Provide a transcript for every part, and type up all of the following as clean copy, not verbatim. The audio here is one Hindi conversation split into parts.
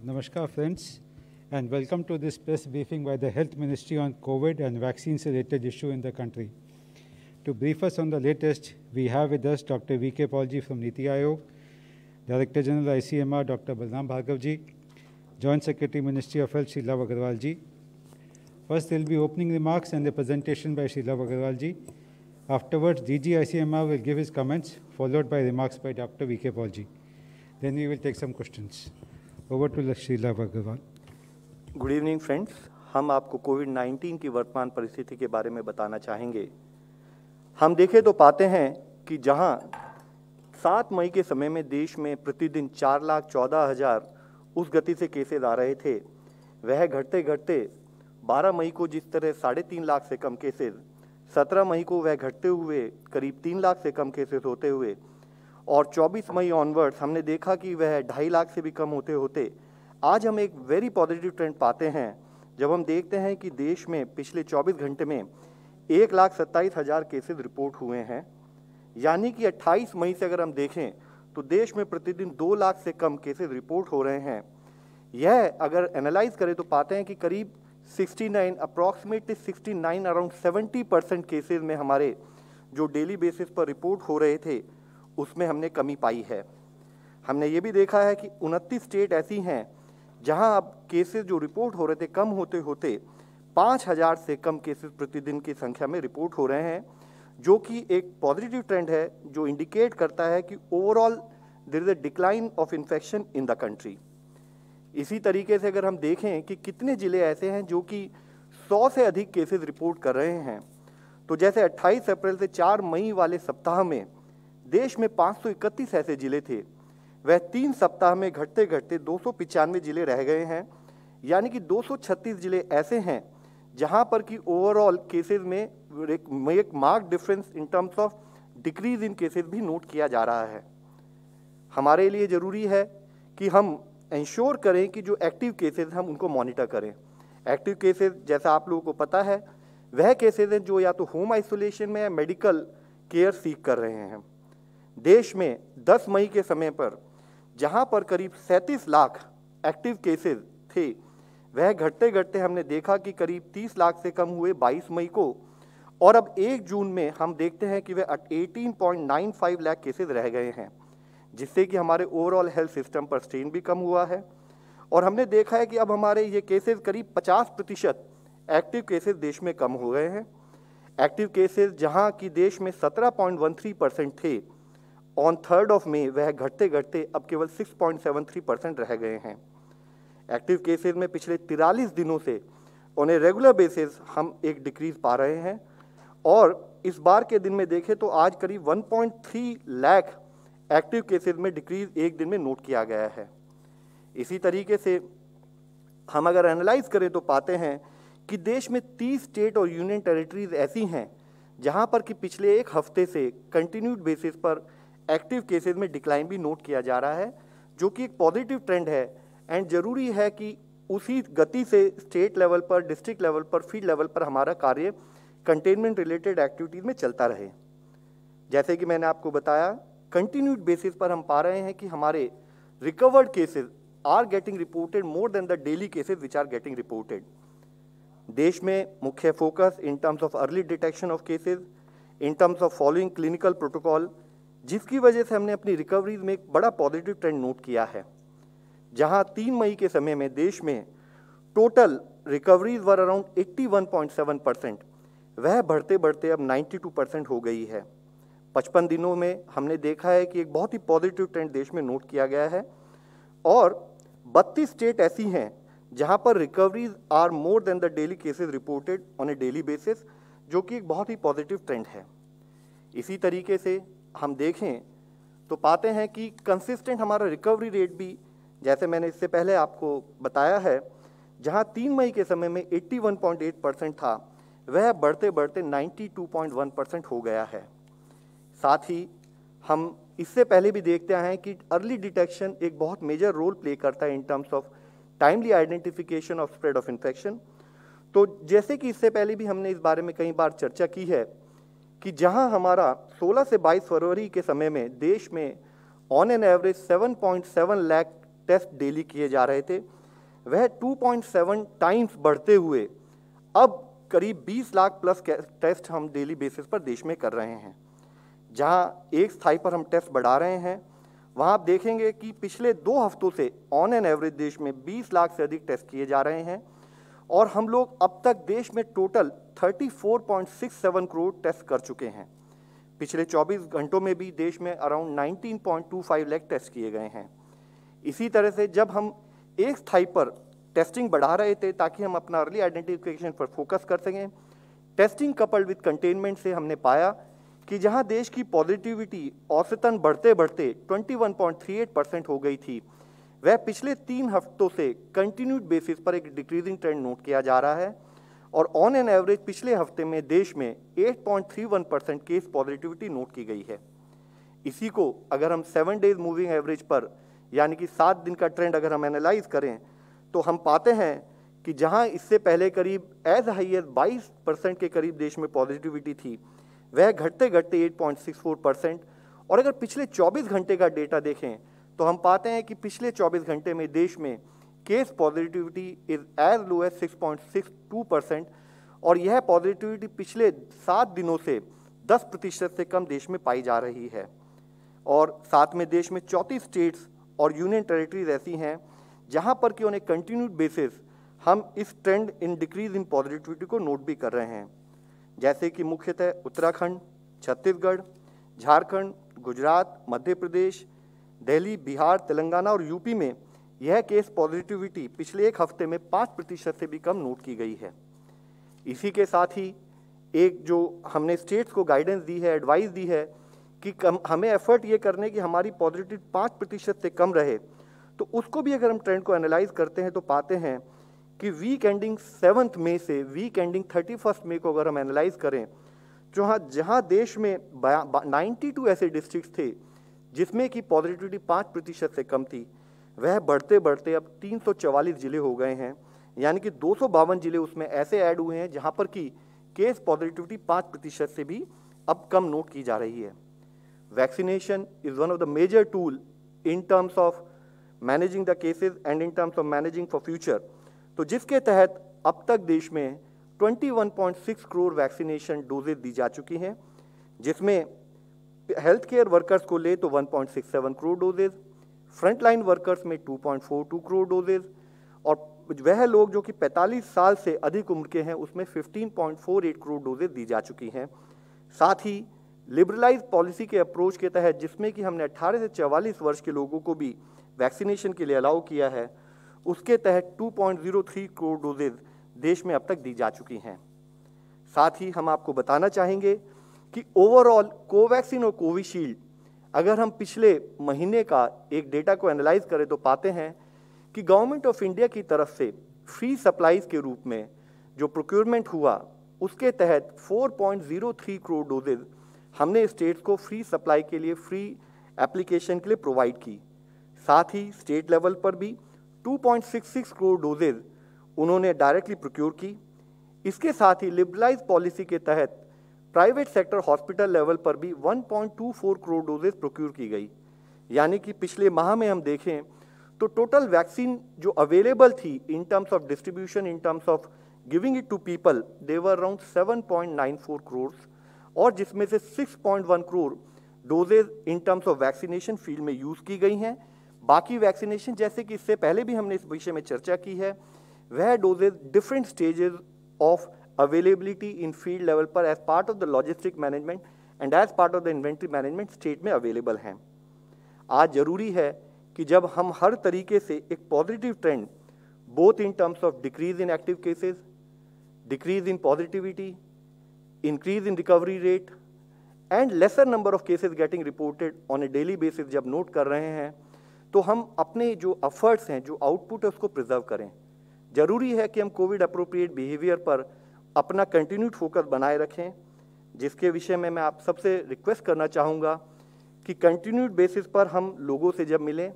Namaskar friends, and welcome to this press briefing by the Health Ministry on COVID and vaccines related issue in the country. To brief us on the latest, we have with us Dr. V.K. Paulji from Niti Aayog, Director General ICMR Dr. Balram Bhargavji, Joint Secretary Ministry of Health Shri Love Agarwal ji. First there will be opening remarks and a presentation by Shri Love Agarwal ji. Afterwards, DG ICMR will give his comments, followed by remarks by Dr. V.K. Paulji. Then we will take some questions. Over to Shri Love Agarwal. Good evening friends, हम आपको कोविड-19 की वर्तमान परिस्थिति के बारे में बताना चाहेंगे। हम देखें तो पाते हैं कि जहां 7 मई के समय में देश में प्रतिदिन 4,14,000 उस गति से केसेज आ रहे थे, वह घटते घटते 12 मई को जिस तरह 3.5 लाख से कम केसेज, 17 मई को वह घटते हुए करीब 3 लाख से कम केसेज होते हुए और 24 मई ऑनवर्ड्स हमने देखा कि वह 2.5 लाख से भी कम होते होते आज हम एक वेरी पॉजिटिव ट्रेंड पाते हैं जब हम देखते हैं कि देश में पिछले 24 घंटे में 1,27,000 केसेज रिपोर्ट हुए हैं। यानी कि 28 मई से अगर हम देखें तो देश में प्रतिदिन 2 लाख से कम केसेज रिपोर्ट हो रहे हैं। यह अगर एनालाइज करें तो पाते हैं कि करीब 69 अप्रॉक्सीमेटली 69 अराउंड 70% केसेज में हमारे जो डेली बेसिस पर रिपोर्ट हो रहे थे उसमें हमने कमी पाई है। हमने ये भी देखा है कि 29 स्टेट ऐसी हैं जहां अब केसेस जो रिपोर्ट हो रहे थे कम होते होते 5,000 से कम केसेस प्रतिदिन की संख्या में रिपोर्ट हो रहे हैं, जो कि एक पॉजिटिव ट्रेंड है जो इंडिकेट करता है कि overall there is a decline of infection in the country. इसी तरीके से अगर हम देखें कि कितने जिले ऐसे हैं जो कि 100 से अधिक केसेस रिपोर्ट कर रहे हैं, तो जैसे 28 अप्रैल से 4 मई वाले सप्ताह में देश में 531 ऐसे जिले थे, वह 3 सप्ताह में घटते घटते 295 जिले रह गए हैं। यानी कि 236 जिले ऐसे हैं जहां पर कि ओवरऑल केसेस में एक mark difference in terms of decrease in cases भी नोट किया जा रहा है। हमारे लिए ज़रूरी है कि हम इंश्योर करें कि जो एक्टिव केसेस हम उनको मॉनिटर करें। एक्टिव केसेस जैसा आप लोगों को पता है वह केसेस हैं जो या तो होम आइसोलेशन में या मेडिकल केयर सीख कर रहे हैं। देश में 10 मई के समय पर जहां पर करीब 37 लाख एक्टिव केसेस थे, वह घटते घटते हमने देखा कि करीब 30 लाख से कम हुए 22 मई को, और अब 1 जून में हम देखते हैं कि वह 18.95 लाख केसेस रह गए हैं, जिससे कि हमारे ओवरऑल हेल्थ सिस्टम पर स्ट्रेन भी कम हुआ है। और हमने देखा है कि अब हमारे ये केसेस करीब 50% एक्टिव केसेस देश में कम हो गए हैं। एक्टिव केसेस जहां की देश में 17.13% थे ऑन 3rd of May, वह घटते घटते अब केवल 6.73% रह गए हैं। एक्टिव केसेस में पिछले 43 दिनों से ऑन ए रेगुलर बेसिस हम एक डिक्रीज पा रहे हैं, और इस बार के दिन में देखें तो आज करीब 1.3 लाख एक्टिव केसेस में डिक्रीज एक दिन में नोट किया गया है। इसी तरीके से हम अगर एनालाइज करें तो पाते हैं कि देश में 30 स्टेट और यूनियन टेरिटरीज ऐसी हैं जहां पर कि पिछले 1 हफ्ते से कंटिन्यूड बेसिस पर एक्टिव केसेस में डिक्लाइन भी नोट किया जा रहा है, जो कि एक पॉजिटिव ट्रेंड है। एंड ज़रूरी है कि उसी गति से स्टेट लेवल पर, डिस्ट्रिक्ट लेवल पर, फील्ड लेवल पर हमारा कार्य कंटेनमेंट रिलेटेड एक्टिविटीज़ में चलता रहे। जैसे कि मैंने आपको बताया, कंटिन्यूड बेसिस पर हम पा रहे हैं कि हमारे recovered cases are getting reported more than the daily cases which are getting reported. देश में मुख्य focus in terms of early detection of cases, in terms of following clinical protocol, जिसकी वजह से हमने अपनी रिकवरीज में एक बड़ा पॉजिटिव ट्रेंड नोट किया है। जहां 3 मई के समय में देश में टोटल रिकवरीज वर अराउंड 81.7%, वह बढ़ते बढ़ते अब 92% हो गई है। 55 दिनों में हमने देखा है कि एक बहुत ही पॉजिटिव ट्रेंड देश में नोट किया गया है, और 32 स्टेट ऐसी हैं जहां पर recoveries are more than the daily cases reported on a daily basis, जो कि एक बहुत ही पॉजिटिव ट्रेंड है। इसी तरीके से हम देखें तो पाते हैं कि कंसिस्टेंट हमारा रिकवरी रेट भी, जैसे मैंने इससे पहले आपको बताया है, जहां 3 मई के समय में 81.8% था, वह बढ़ते बढ़ते 92.1% हो गया है। साथ ही हम इससे पहले भी देखते हैं कि अर्ली डिटेक्शन एक बहुत मेजर रोल प्ले करता है इन terms of timely identification of spread of infection. तो जैसे कि इससे पहले भी हमने इस बारे में कई बार चर्चा की है कि जहां हमारा 16 से 22 फरवरी के समय में देश में on an average 7.7 lakh test daily किए जा रहे थे, वह 2.7 टाइम्स बढ़ते हुए अब करीब 20 लाख प्लस टेस्ट हम डेली बेसिस पर देश में कर रहे हैं। जहां एक स्थाई पर हम टेस्ट बढ़ा रहे हैं, वहां आप देखेंगे कि पिछले 2 हफ्तों से ऑन एन एवरेज देश में 20 लाख से अधिक टेस्ट किए जा रहे हैं और हम लोग अब तक देश में टोटल 34.67 करोड़ टेस्ट कर चुके हैं। पिछले 24 घंटों में भी देश में अराउंड 19.25 लाख टेस्ट किए गए हैं। इसी तरह से जब हम एक स्थाई पर टेस्टिंग बढ़ा रहे थे ताकि हम अपना अर्ली आइडेंटिफिकेशन पर फोकस कर सकें, टेस्टिंग कपल्ड विद कंटेनमेंट से हमने पाया कि जहां देश की पॉजिटिविटी औसतन बढ़ते बढ़ते 21.38% हो गई थी, वह पिछले 3 हफ्तों से कंटिन्यूड बेसिस पर एक डिक्रीजिंग ट्रेंड नोट किया जा रहा है और ऑन एन एवरेज पिछले हफ्ते में देश में 8.31% केस पॉजिटिविटी नोट की गई है। इसी को अगर हम 7 डेज मूविंग एवरेज पर यानी कि 7 दिन का ट्रेंड अगर हम एनालाइज करें तो हम पाते हैं कि जहां इससे पहले करीब एज हाई एज 22% के करीब देश में पॉजिटिविटी थी, वह घटते घटते 8.64%। और अगर पिछले 24 घंटे का डेटा देखें तो हम पाते हैं कि पिछले 24 घंटे में देश में case positivity is as low as 6.62% और यह पॉजिटिविटी पिछले 7 दिनों से 10% से कम देश में पाई जा रही है। और साथ में देश में 34 स्टेट्स और यूनियन टेरिटरीज ऐसी हैं जहां पर कि ऑन ए कंटिन्यूड बेसिस हम इस trend in decrease in positivity को नोट भी कर रहे हैं, जैसे कि मुख्यतः उत्तराखंड, छत्तीसगढ़, झारखंड, गुजरात, मध्य प्रदेश, दिल्ली, बिहार, तेलंगाना और यूपी में यह केस पॉजिटिविटी पिछले 1 हफ्ते में 5% से भी कम नोट की गई है। इसी के साथ ही एक जो हमने स्टेट्स को गाइडेंस दी है, एडवाइस दी है कि हमें एफर्ट ये करने की हमारी पॉजिटिविटी 5% से कम रहे, तो उसको भी अगर हम ट्रेंड को एनालाइज करते हैं तो पाते हैं कि वीक एंडिंग 7 मई से वीक एंडिंग 31 मई को अगर हम एनालाइज करें, जहां देश में 92 ऐसे डिस्ट्रिक्ट थे जिसमें कि पॉजिटिविटी 5% से कम थी, वह बढ़ते बढ़ते अब 344 जिले हो गए हैं, यानी कि 252 जिले उसमें ऐसे ऐड हुए हैं जहां पर कि केस पॉजिटिविटी 5% से भी अब कम नोट की जा रही है। Vaccination is one of the major tool in terms of managing the cases and in terms of managing for future, तो जिसके तहत अब तक देश में 21.6 करोड़ वैक्सीनेशन डोजेज दी जा चुकी हैं, जिसमें हेल्थ केयर वर्कर्स को ले तो 1.67 करोड़ डोजेज, फ्रंटलाइन वर्कर्स में 2.42 करोड़ डोजेज और वह लोग जो कि 45 साल से अधिक उम्र के हैं उसमें 15.48 करोड़ डोजेज दी जा चुकी हैं। साथ ही लिबरलाइज पॉलिसी के अप्रोच के तहत जिसमें कि हमने 18 से 44 वर्ष के लोगों को भी वैक्सीनेशन के लिए अलाउ किया है, उसके तहत 2.03 करोड़ डोजेज देश में अब तक दी जा चुकी हैं। साथ ही हम आपको बताना चाहेंगे कि ओवरऑल कोवैक्सीन और कोविशील्ड अगर हम पिछले महीने का एक डेटा को एनालाइज करें तो पाते हैं कि गवर्नमेंट ऑफ इंडिया की तरफ से फ्री सप्लाईज के रूप में जो प्रोक्योरमेंट हुआ उसके तहत 4.03 करोड़ डोजेज हमने स्टेट्स को फ्री सप्लाई के लिए फ्री एप्लीकेशन के लिए प्रोवाइड की। साथ ही स्टेट लेवल पर भी 2.66 करोड़ डोजेज उन्होंने डायरेक्टली प्रोक्योर की। इसके साथ ही लिबरलाइज पॉलिसी के तहत प्राइवेट सेक्टर हॉस्पिटल लेवल पर भी 1.24 करोड़ डोजेज प्रोक्योर की गई, यानी कि पिछले माह में हम देखें तो टोटल वैक्सीन जो अवेलेबल थी in terms of distribution, in terms of giving it to people, they were around 7.94 crore और जिसमें से 6.1 crore doses in terms of vaccination field में यूज की गई हैं। बाकी वैक्सीनेशन जैसे कि इससे पहले भी हमने इस विषय में चर्चा की है, वह doses different stages of availability in field level पर as part of the logistic management and as part of the inventory management state में अवेलेबल हैं। आज जरूरी है कि जब हम हर तरीके से एक positive trend both in terms of decrease in active cases, decrease in positivity, increase in recovery rate and lesser number of cases getting reported on a daily basis जब नोट कर रहे हैं, तो हम अपने जो एफर्ट्स हैं, जो आउटपुट है उसको प्रिजर्व करें। जरूरी है कि हम कोविड अप्रोप्रिएट बिहेवियर पर अपना कंटिन्यूड फोकस बनाए रखें, जिसके विषय में मैं आप सबसे रिक्वेस्ट करना चाहूँगा कि कंटिन्यूड बेसिस पर हम लोगों से जब मिलें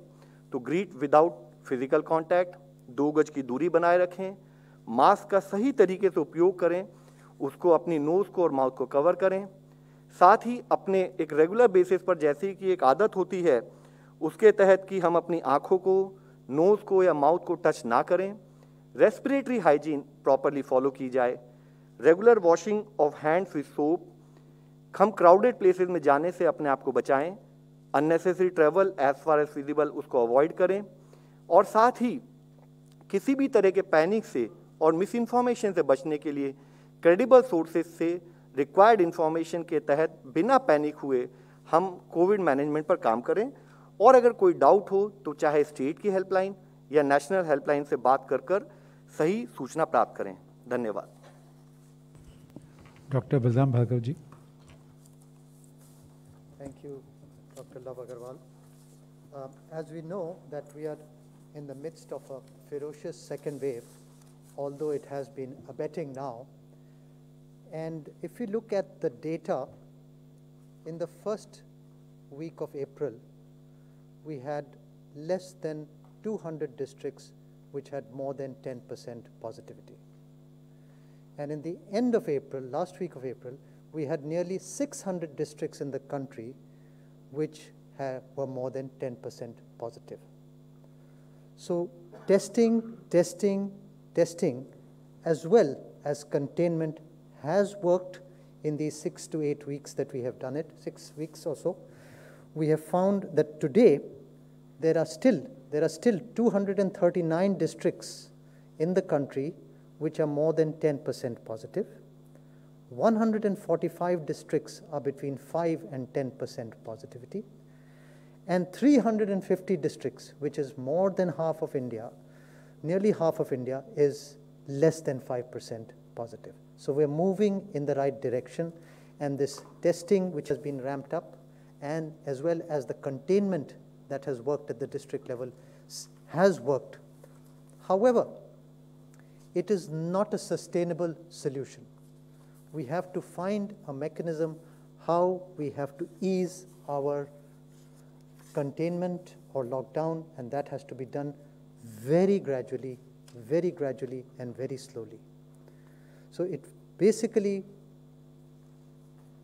तो ग्रीट विदाउट फिजिकल कांटेक्ट, 2 गज की दूरी बनाए रखें, मास्क का सही तरीके से उपयोग करें, उसको अपनी नोज़ को और माउथ को कवर करें। साथ ही अपने एक रेगुलर बेसिस पर जैसे कि एक आदत होती है उसके तहत कि हम अपनी आँखों को नोज को या माउथ को टच ना करें, रेस्पिरेटरी हाइजीन प्रॉपरली फॉलो की जाए, regular washing of hands with soap, हम क्राउडेड प्लेसेस में जाने से अपने आप को बचाएं, unnecessary travel as far as feasible उसको अवॉइड करें, और साथ ही किसी भी तरह के पैनिक से और मिस इन्फॉर्मेशन से बचने के लिए क्रेडिबल सोर्सेज से रिक्वायर्ड इंफॉर्मेशन के तहत बिना पैनिक हुए हम कोविड मैनेजमेंट पर काम करें। और अगर कोई डाउट हो तो चाहे स्टेट की हेल्पलाइन या नेशनल हेल्पलाइन से बात कर सही सूचना प्राप्त करें। धन्यवाद। Doctor Balram Bhargav ji. Thank you, Dr. Love Agarwal. As we know that we are in the midst of a ferocious second wave, although it has been abating now. And if we look at the data, in the first week of April, we had less than 200 districts which had more than 10% positivity. And in the end of April, last week of April, we had nearly 600 districts in the country which were more than 10% positive. So testing, as well as containment has worked in these 6 to 8 weeks that we have done it, 6 weeks or so. We have found that today there are still 239 districts in the country which are more than 10% positive. 145 districts are between 5 and 10% positivity. And 350 districts, which is more than half of India, nearly half of India, is less than 5% positive. So we're moving in the right direction, and this testing which has been ramped up, and as well as the containment that has worked at the district level has worked. However, it is not a sustainable solution. We have to find a mechanism how we have to ease our containment or lockdown, and that has to be done very gradually and very slowly. So it basically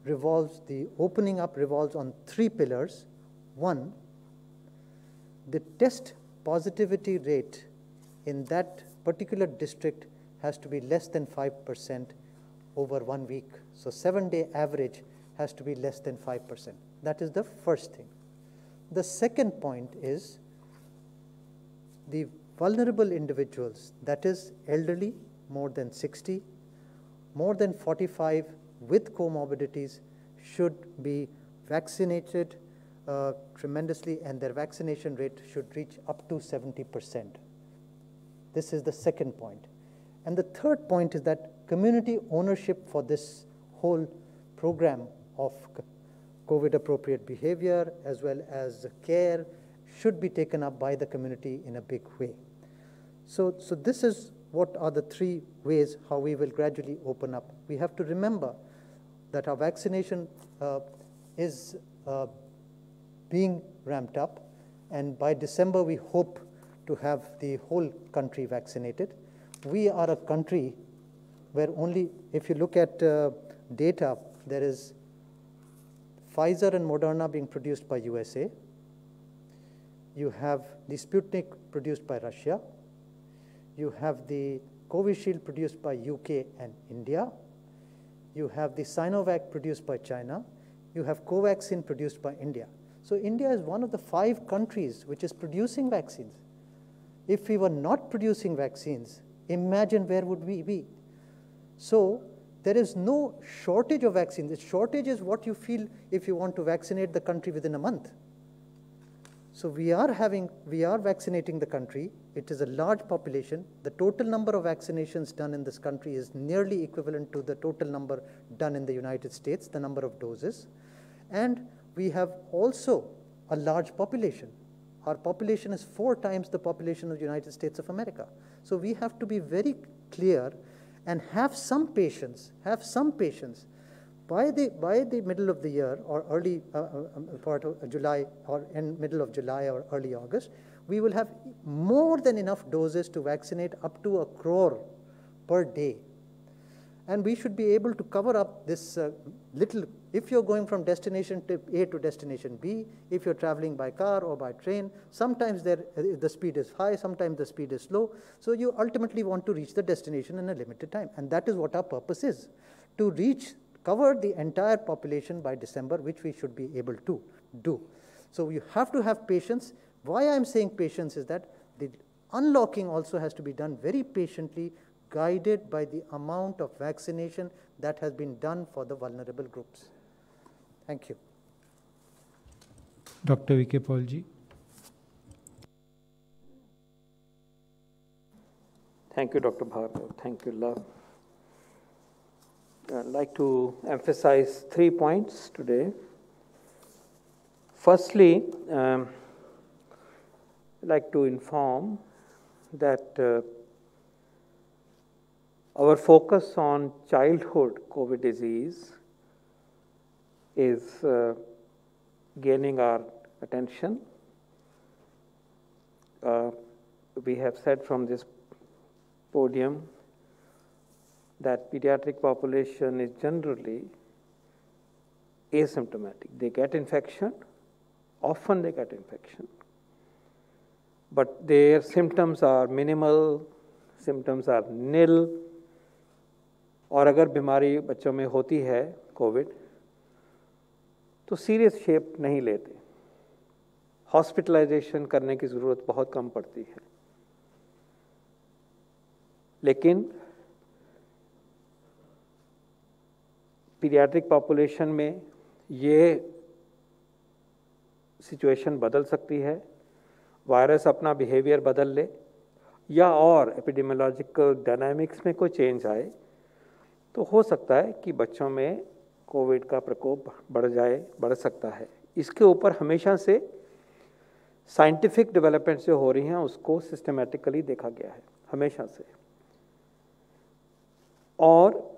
revolves, the opening up revolves on 3 pillars. One, the test positivity rate in that particular district has to be less than 5% over 1 week. So 7-day average has to be less than 5%. That is the first thing. The second point is the vulnerable individuals, that is elderly, more than 60, more than 45 with comorbidities should be vaccinated tremendously, and their vaccination rate should reach up to 70%. This is the second point. And the third point is that community ownership for this whole program of COVID-appropriate behavior as well as care should be taken up by the community in a big way. So this is what are the 3 ways how we will gradually open up. We have to remember that our vaccination is being ramped up, and by December we hope to have the whole country vaccinated. We are a country where only, if you look at data, there is Pfizer and Moderna being produced by USA. You have the Sputnik produced by Russia. You have the Covishield produced by UK and India. You have the Sinovac produced by China. You have Covaxin produced by India. So India is one of the 5 countries which is producing vaccines. If we were not producing vaccines, imagine where would we be? So there is no shortage of vaccines. The shortage is what you feel if you want to vaccinate the country within a month. So we are vaccinating the country. It is a large population. The total number of vaccinations done in this country is nearly equivalent to the total number done in the United States, the number of doses. And we have also a large population. Our population is 4 times the population of the United States of America. So we have to be very clear and have some patience. By the middle of the year or early part of July or middle of July or early August, we will have more than enough doses to vaccinate up to 1 crore per day. And we should be able to cover up this little, if you're going from destination A to destination B, if you're traveling by car or by train, sometimes the speed is high, sometimes the speed is slow. So you ultimately want to reach the destination in a limited time. And that is what our purpose is, to cover the entire population by December, which we should be able to do. So you have to have patience. Why I'm saying patience is that the unlocking also has to be done very patiently, guided by the amount of vaccination that has been done for the vulnerable groups. Thank you. Dr. V.K. Paul ji. Thank you, Dr. Bhargav. Thank you, Love. I'd like to emphasize 3 points today. Firstly, I'd like to inform that our focus on childhood COVID disease is gaining our attention. We have said from this podium that pediatric population is generally asymptomatic. They get infection, often they get infection, but their symptoms are minimal, symptoms are nil, और अगर बीमारी बच्चों में होती है कोविड तो सीरियस शेप नहीं लेते, हॉस्पिटलाइजेशन करने की ज़रूरत बहुत कम पड़ती है। लेकिन पीडियाट्रिक पॉपुलेशन में ये सिचुएशन बदल सकती है, वायरस अपना बिहेवियर बदल ले या और एपिडेमियोलॉजिकल डायनामिक्स में कोई चेंज आए तो हो सकता है कि बच्चों में कोविड का प्रकोप बढ़ सकता है। इसके ऊपर हमेशा से साइंटिफिक डेवलपमेंट जो हो रही हैं उसको सिस्टमैटिकली देखा गया है हमेशा से, और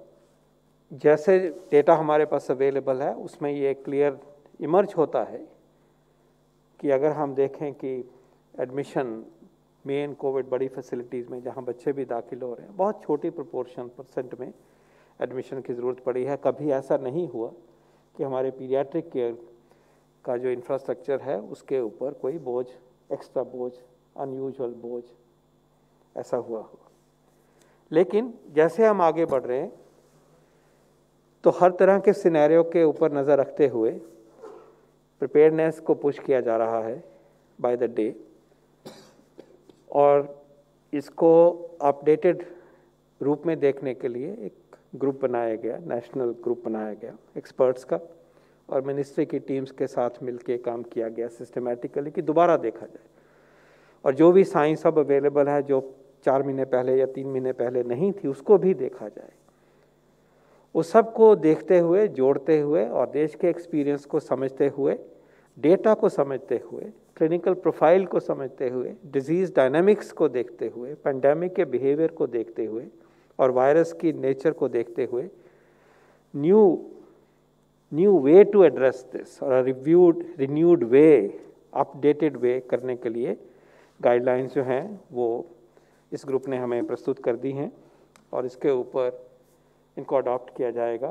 जैसे डेटा हमारे पास अवेलेबल है उसमें ये क्लियर इमर्ज होता है कि अगर हम देखें कि एडमिशन मेन कोविड बड़ी फैसिलिटीज़ में जहाँ बच्चे भी दाखिल हो रहे हैं, बहुत छोटी परसेंट में एडमिशन की ज़रूरत पड़ी है। कभी ऐसा नहीं हुआ कि हमारे पीडियाट्रिक केयर का जो इंफ्रास्ट्रक्चर है उसके ऊपर कोई बोझ, एक्स्ट्रा बोझ, अनयूजुअल बोझ ऐसा हुआ हो। लेकिन जैसे हम आगे बढ़ रहे हैं तो हर तरह के सिनेरियो के ऊपर नज़र रखते हुए प्रिपेयर्डनेस को पुश किया जा रहा है बाय द डे, और इसको अपडेटेड रूप में देखने के लिए एक ग्रुप बनाया गया, नेशनल ग्रुप बनाया गया एक्सपर्ट्स का, और मिनिस्ट्री की टीम्स के साथ मिलके काम किया गया सिस्टमैटिकली कि दोबारा देखा जाए और जो भी साइंस अब अवेलेबल है जो 4 महीने पहले या 3 महीने पहले नहीं थी उसको भी देखा जाए। उस सब को देखते हुए, जोड़ते हुए और देश के एक्सपीरियंस को समझते हुए, डेटा को समझते हुए, क्लिनिकल प्रोफाइल को समझते हुए, डिजीज़ डायनामिक्स को देखते हुए, पेंडेमिक के बिहेवियर को देखते हुए और वायरस की नेचर को देखते हुए new way to address this और रिन्यूड वे, अपडेटेड वे करने के लिए गाइडलाइंस जो हैं वो इस ग्रुप ने हमें प्रस्तुत कर दी हैं और इसके ऊपर इनको अडॉप्ट किया जाएगा,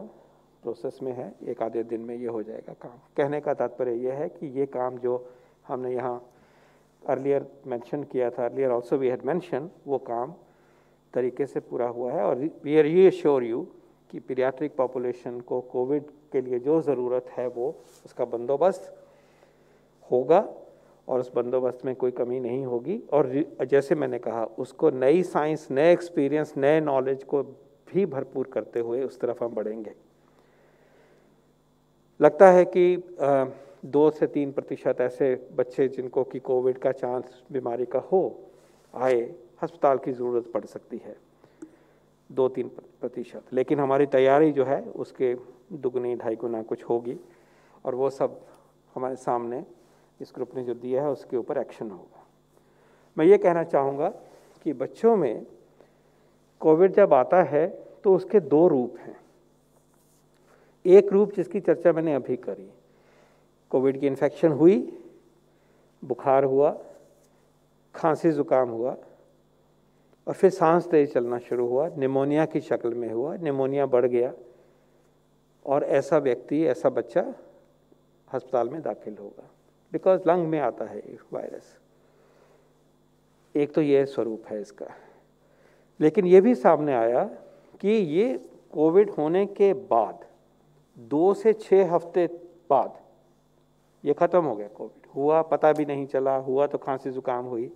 प्रोसेस में है, 1 आधे दिन में ये हो जाएगा काम। कहने का तात्पर्य ये है कि ये काम जो हमने यहाँ अर्लियर मेंशन किया था, earlier also we had mention, वो काम तरीके से पूरा हुआ है और वी आर रीअश्योर यू कि पीडियाट्रिक पॉपुलेशन को कोविड के लिए जो ज़रूरत है वो उसका बंदोबस्त होगा और उस बंदोबस्त में कोई कमी नहीं होगी। और जैसे मैंने कहा उसको नई साइंस, नए एक्सपीरियंस, नए नॉलेज को भी भरपूर करते हुए उस तरफ हम बढ़ेंगे। लगता है कि 2 से 3% ऐसे बच्चे जिनको कि कोविड का चांस बीमारी का हो आए, अस्पताल की ज़रूरत पड़ सकती है, 2-3%, लेकिन हमारी तैयारी जो है उसके दुगनी 2.5 गुना कुछ होगी और वो सब हमारे सामने इस ग्रुप ने जो दिया है उसके ऊपर एक्शन होगा। मैं ये कहना चाहूँगा कि बच्चों में कोविड जब आता है तो उसके 2 रूप हैं। एक रूप जिसकी चर्चा मैंने अभी करी, कोविड की इन्फेक्शन हुई, बुखार हुआ, खांसी जुकाम हुआ और फिर सांस तेज चलना शुरू हुआ, निमोनिया की शक्ल में हुआ, निमोनिया बढ़ गया और ऐसा व्यक्ति, ऐसा बच्चा अस्पताल में दाखिल होगा, बिकॉज लंग में आता है ये वायरस। एक तो ये स्वरूप है इसका। लेकिन ये भी सामने आया कि ये कोविड होने के बाद 2 से 6 हफ्ते बाद ये खत्म हो गया। कोविड हुआ, पता भी नहीं चला, हुआ तो खांसी जुकाम हुई।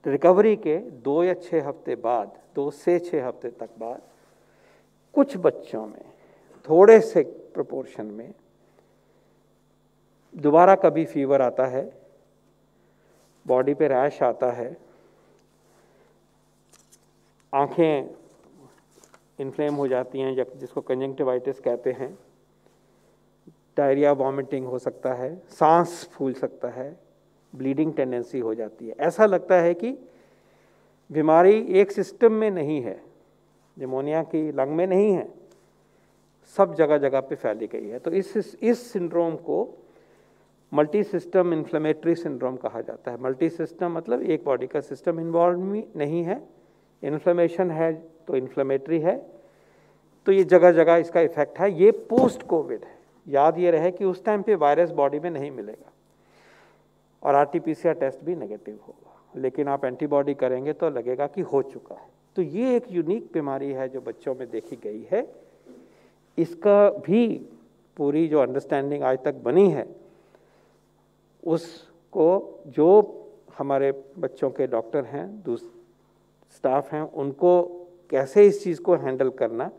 रिकवरी के 2 या 6 हफ्ते बाद, 2 से 6 हफ्ते तक बाद कुछ बच्चों में थोड़े से प्रोपोर्शन में दोबारा कभी फीवर आता है, बॉडी पे रैश आता है, आंखें इन्फ्लेम हो जाती हैं जिसको कंजंक्टिवाइटिस कहते हैं, डायरिया, वॉमिटिंग हो सकता है, सांस फूल सकता है, ब्लीडिंग टेंडेंसी हो जाती है। ऐसा लगता है कि बीमारी एक सिस्टम में नहीं है, निमोनिया की लंग में नहीं है, सब जगह जगह पे फैली गई है। तो इस सिंड्रोम को मल्टी सिस्टम इन्फ्लेमेटरी सिंड्रोम कहा जाता है। मल्टी सिस्टम मतलब एक बॉडी का सिस्टम इन्वॉल्व नहीं है, इन्फ्लेमेशन है तो इन्फ्लेमेटरी है, तो ये जगह जगह इसका इफेक्ट है। ये पोस्ट कोविड है। याद ये रहे कि उस टाइम पे वायरस बॉडी में नहीं मिलेगा और आरटी-पीसीआर टेस्ट भी नेगेटिव होगा, लेकिन आप एंटीबॉडी करेंगे तो लगेगा कि हो चुका है। तो ये एक यूनिक बीमारी है जो बच्चों में देखी गई है। इसका भी पूरी जो अंडरस्टैंडिंग आज तक बनी है उसको जो हमारे बच्चों के डॉक्टर हैं, स्टाफ हैं, उनको कैसे इस चीज़ को हैंडल करना,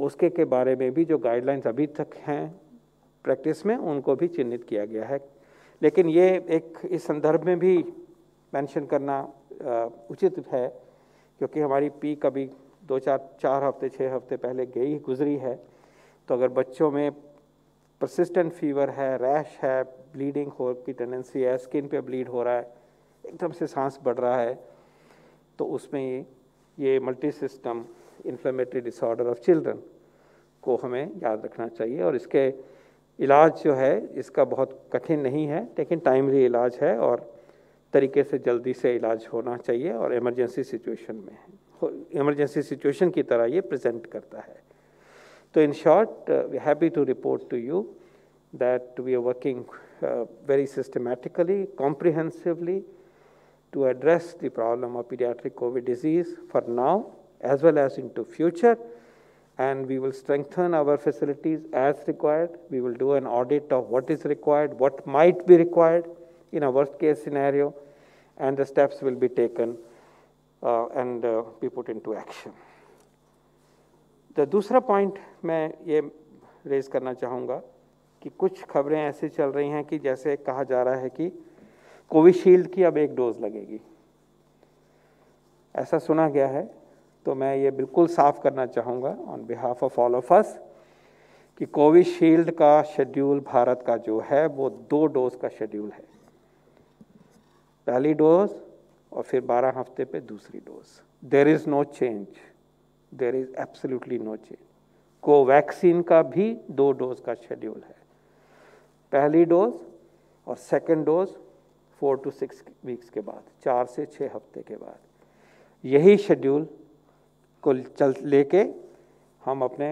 उसके के बारे में भी जो गाइडलाइंस अभी तक हैं प्रैक्टिस में, उनको भी चिन्हित किया गया है। लेकिन ये एक इस संदर्भ में भी मेंशन करना उचित है क्योंकि हमारी पीक अभी 4 हफ्ते 6 हफ्ते पहले गुजरी है। तो अगर बच्चों में परसिस्टेंट फीवर है, रैश है, ब्लीडिंग हो की टेंडेंसी है, स्किन पे ब्लीड हो रहा है, एकदम से सांस बढ़ रहा है, तो उसमें ये multi system inflammatory disorder of children को हमें याद रखना चाहिए। और इसके इलाज जो है इसका बहुत कठिन नहीं है, लेकिन टाइमली इलाज है और तरीके से जल्दी से इलाज होना चाहिए और इमरजेंसी सिचुएशन में, इमरजेंसी सिचुएशन की तरह ये प्रेजेंट करता है। तो in short, we are happy to report to you that we are working very systematically, comprehensively to address the problem of pediatric COVID disease for now as well as into future, and we will strengthen our facilities as required. We will do an audit of what is required, what might be required in a worst case scenario, and the steps will be taken and be put into action. The दूसरा पॉइंट मैं ये रेज करना चाहूँगा कि कुछ खबरें ऐसी चल रही हैं कि जैसे कहा जा रहा है कि कोविशील्ड की अब 1 डोज लगेगी, ऐसा सुना गया है। तो मैं ये बिल्कुल साफ करना चाहूँगा on behalf of all of us कि कोविशील्ड का शेड्यूल भारत का जो है वो 2 डोज का शेड्यूल है, पहली डोज और फिर 12 हफ्ते पे दूसरी डोज। There is no change, there is absolutely no change. Covaxin का भी 2 डोज का शेड्यूल है, पहली डोज और सेकंड डोज 4 to 6 वीक्स के बाद, 4 से 6 हफ्ते के बाद। यही शेड्यूल को लेके हम अपने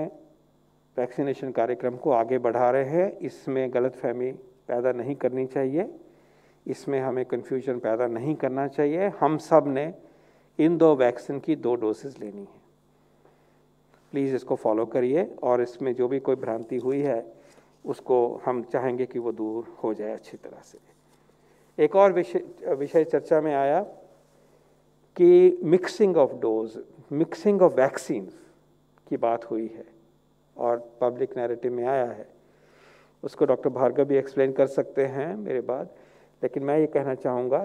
वैक्सीनेशन कार्यक्रम को आगे बढ़ा रहे हैं। इसमें गलतफहमी पैदा नहीं करनी चाहिए, इसमें हमें कन्फ्यूजन पैदा नहीं करना चाहिए। हम सब ने इन 2 वैक्सीन की 2 डोसेस लेनी है। प्लीज़ इसको फॉलो करिए और इसमें जो भी कोई भ्रांति हुई है उसको हम चाहेंगे कि वो दूर हो जाए अच्छी तरह से। एक और विषय चर्चा में आया कि mixing of dose, mixing of vaccines की बात हुई है और पब्लिक नैरेटिव में आया है। उसको डॉक्टर भार्गव भी एक्सप्लेन कर सकते हैं मेरे बाद, लेकिन मैं ये कहना चाहूँगा,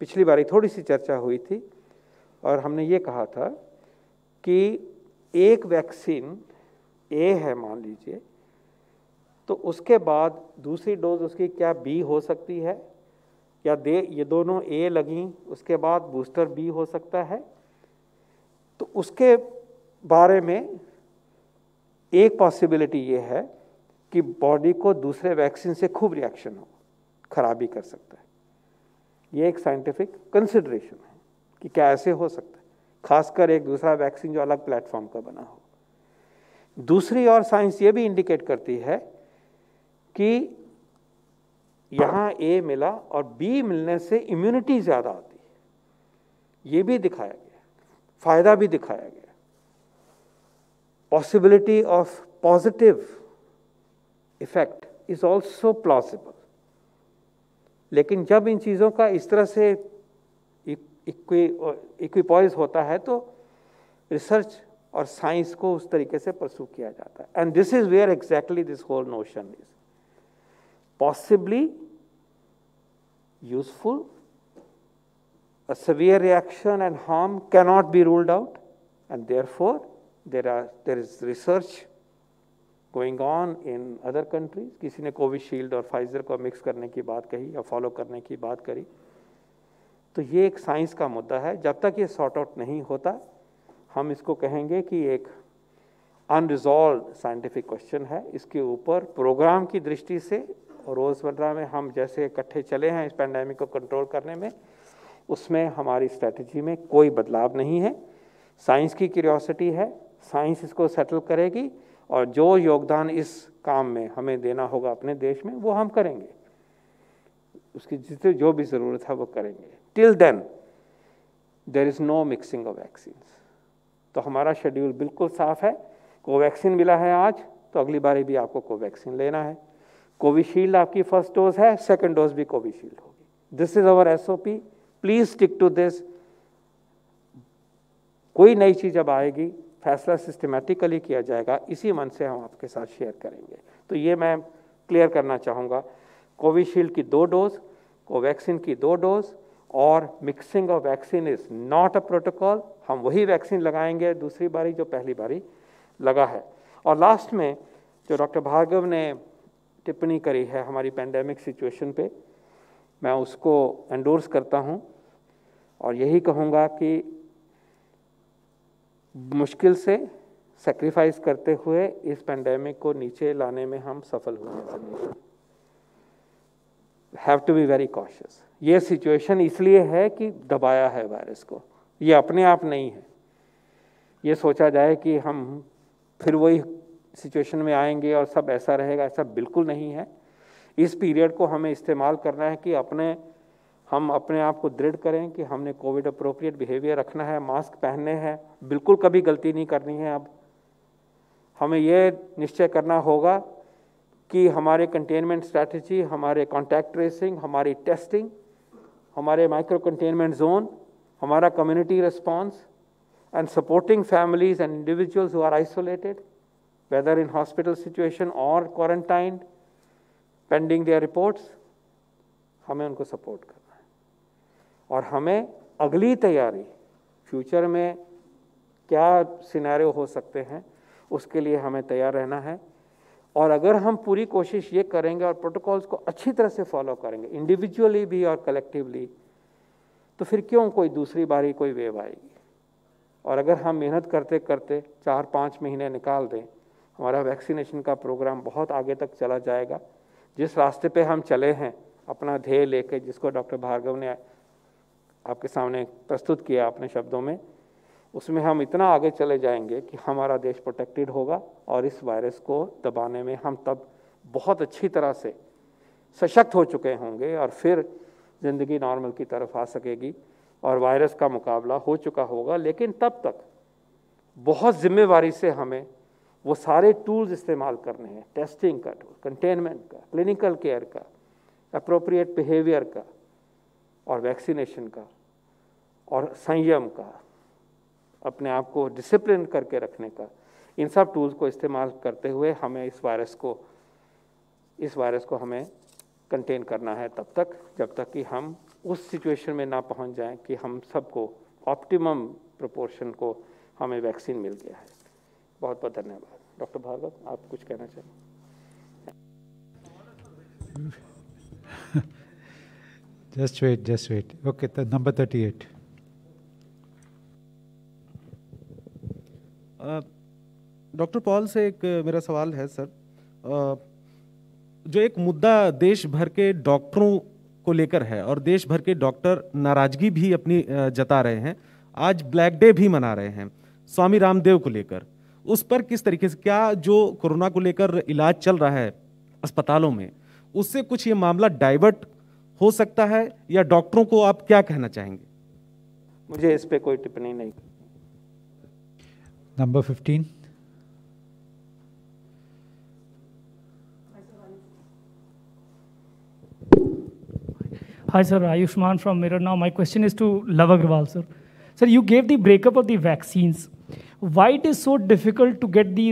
पिछली बारी थोड़ी सी चर्चा हुई थी और हमने ये कहा था कि एक वैक्सीन ए है मान लीजिए, तो उसके बाद दूसरी डोज उसकी क्या बी हो सकती है या ये दोनों ए लगी उसके बाद बूस्टर बी हो सकता है। तो उसके बारे में एक पॉसिबिलिटी ये है कि बॉडी को दूसरे वैक्सीन से खूब रिएक्शन हो, खराबी कर सकता है। ये एक साइंटिफिक कंसिडरेशन है, कि क्या ऐसे हो सकता है, खासकर एक दूसरा वैक्सीन जो अलग प्लेटफॉर्म का बना हो। दूसरी और साइंस ये भी इंडिकेट करती है कि यहाँ ए मिला और बी मिलने से इम्यूनिटी ज़्यादा आती है, ये भी दिखाया गया, फायदा भी दिखाया गया। Possibility of positive effect is also plausible. लेकिन जब इन चीज़ों का इस तरह से इक्विपॉइज होता है तो रिसर्च और साइंस को उस तरीके से परस्यू किया जाता है। And this is where exactly this whole notion is possibly useful. A severe reaction and harm cannot be ruled out, and therefore there is research going on in other countries. किसी ने कोविशील्ड और फाइजर को मिक्स करने की बात कही या फॉलो करने की बात करी, तो ये एक साइंस का मुद्दा है। जब तक ये सॉर्ट आउट नहीं होता, हम इसको कहेंगे कि एक अनरिजॉल्व साइंटिफिक क्वेश्चन है। इसके ऊपर प्रोग्राम की दृष्टि से और रोज़मर्रा में हम जैसे इकट्ठे चले हैं इस पैंडेमिक को कंट्रोल करने में, उसमें हमारी स्ट्रैटेजी में कोई बदलाव नहीं है। साइंस की क्यूरियोसिटी है, साइंस इसको सेटल करेगी, और जो योगदान इस काम में हमें देना होगा अपने देश में वो हम करेंगे, उसकी जितनी जो भी ज़रूरत है वो करेंगे। Till then there is no mixing of vaccines. तो हमारा शेड्यूल बिल्कुल साफ है। कोवैक्सीन मिला है आज, तो अगली बारी भी आपको कोवैक्सीन लेना है। कोविशील्ड आपकी फर्स्ट डोज है, सेकंड डोज भी कोविशील्ड होगी। This is our SOP, please stick to this. कोई नई चीज जब आएगी, फैसला सिस्टमैटिकली किया जाएगा, इसी मन से हम आपके साथ शेयर करेंगे। तो ये मैं क्लियर करना चाहूँगा, कोविशील्ड की 2 डोज, कोवैक्सीन की 2 डोज, और mixing of vaccine is not a protocol. हम वही वैक्सीन लगाएंगे दूसरी बारी जो पहली बारी लगा है। और लास्ट में जो डॉक्टर भार्गव ने टिप्पणी करी है हमारी पैंडेमिक सिचुएशन पे, मैं उसको एंडोर्स करता हूँ और यही कहूँगा कि मुश्किल से सेक्रीफाइस करते हुए इस पैंडेमिक को नीचे लाने में हम सफल हुए। Have to be very cautious. ये सिचुएशन इसलिए है कि दबाया है वायरस को, ये अपने आप नहीं है। ये सोचा जाए कि हम फिर वही सिचुएशन में आएंगे और सब ऐसा रहेगा, ऐसा बिल्कुल नहीं है। इस पीरियड को हमें इस्तेमाल करना है कि हम अपने आप को दृढ़ करें कि हमने कोविड अप्रोप्रिएट बिहेवियर रखना है, मास्क पहनने हैं, बिल्कुल कभी गलती नहीं करनी है। अब हमें ये निश्चय करना होगा कि हमारे कंटेनमेंट स्ट्रैटेजी, हमारे कॉन्टैक्ट ट्रेसिंग, हमारी टेस्टिंग, हमारे माइक्रो कंटेनमेंट जोन, हमारा community response and supporting families and individuals who are isolated, whether in hospital situation or quarantined pending their reports, हमें उनको सपोर्ट करना है। और हमें अगली तैयारी, फ्यूचर में क्या सिनेरियो हो सकते हैं, उसके लिए हमें तैयार रहना है। और अगर हम पूरी कोशिश ये करेंगे और प्रोटोकॉल्स को अच्छी तरह से फॉलो करेंगे, इंडिविजुअली भी और कलेक्टिवली, तो फिर क्यों कोई दूसरी बारी कोई वेव आएगी। और अगर हम मेहनत करते करते 4-5 महीने निकाल दें, हमारा वैक्सीनेशन का प्रोग्राम बहुत आगे तक चला जाएगा। जिस रास्ते पे हम चले हैं, अपना ध्येय लेके, जिसको डॉक्टर भार्गव ने आपके सामने प्रस्तुत किया अपने शब्दों में, उसमें हम इतना आगे चले जाएंगे कि हमारा देश प्रोटेक्टेड होगा और इस वायरस को दबाने में हम तब बहुत अच्छी तरह से सशक्त हो चुके होंगे और फिर ज़िंदगी नॉर्मल की तरफ आ सकेगी और वायरस का मुकाबला हो चुका होगा। लेकिन तब तक बहुत जिम्मेवारी से हमें वो सारे टूल्स इस्तेमाल करने हैं, टेस्टिंग का टूल, कंटेनमेंट का, क्लिनिकल केयर का, अप्रोप्रिएट बिहेवियर का, और वैक्सीनेशन का, और संयम का, अपने आप को डिसिप्लिन करके रखने का। इन सब टूल्स को इस्तेमाल करते हुए हमें इस वायरस को हमें कंटेन करना है तब तक, जब तक कि हम उस सिचुएशन में ना पहुंच जाएं कि हम सबको ऑप्टिमम प्रोपोर्शन को हमें वैक्सीन मिल गया है। बहुत बहुत धन्यवाद। डॉक्टर भार्गव, आप कुछ कहना चाहिए? Just wait. Okay, number 38. Doctor Paul से एक मेरा सवाल है सर। जो एक मुद्दा देश भर के डॉक्टरों को लेकर है और देश भर के डॉक्टर नाराजगी भी अपनी जता रहे हैं, आज ब्लैक डे भी मना रहे हैं स्वामी रामदेव को लेकर, उस पर किस तरीके से, क्या जो कोरोना को लेकर इलाज चल रहा है अस्पतालों में, उससे कुछ ये मामला डाइवर्ट हो सकता है, या डॉक्टरों को आप क्या कहना चाहेंगे? मुझे इस पे कोई टिप्पणी नहीं। Number 15. Hi sir, Ayushman from Mirror Now. My question is to Love Agrawal sir. Sir, you gave the breakup of the vaccines. Why it is so difficult to get the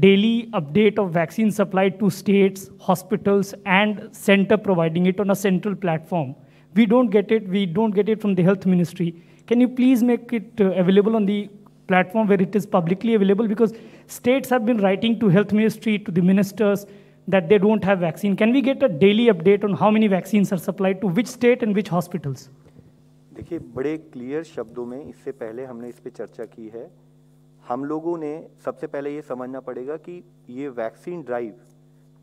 daily update of vaccine supply to states, hospitals, and center providing it on a central platform? We don't get it. We don't get it from the health ministry. Can you please make it available on the platform where it is publicly available? Because states have been writing to health ministry, to the ministers, that they don't have vaccine. Can we get a daily update on how many vaccines are supplied to which state and which hospitals? देखिए, बड़े क्लियर शब्दों में इससे पहले हमने इस पे चर्चा की है। हम लोगों ने सबसे पहले ये समझना पड़ेगा कि ये वैक्सीन ड्राइव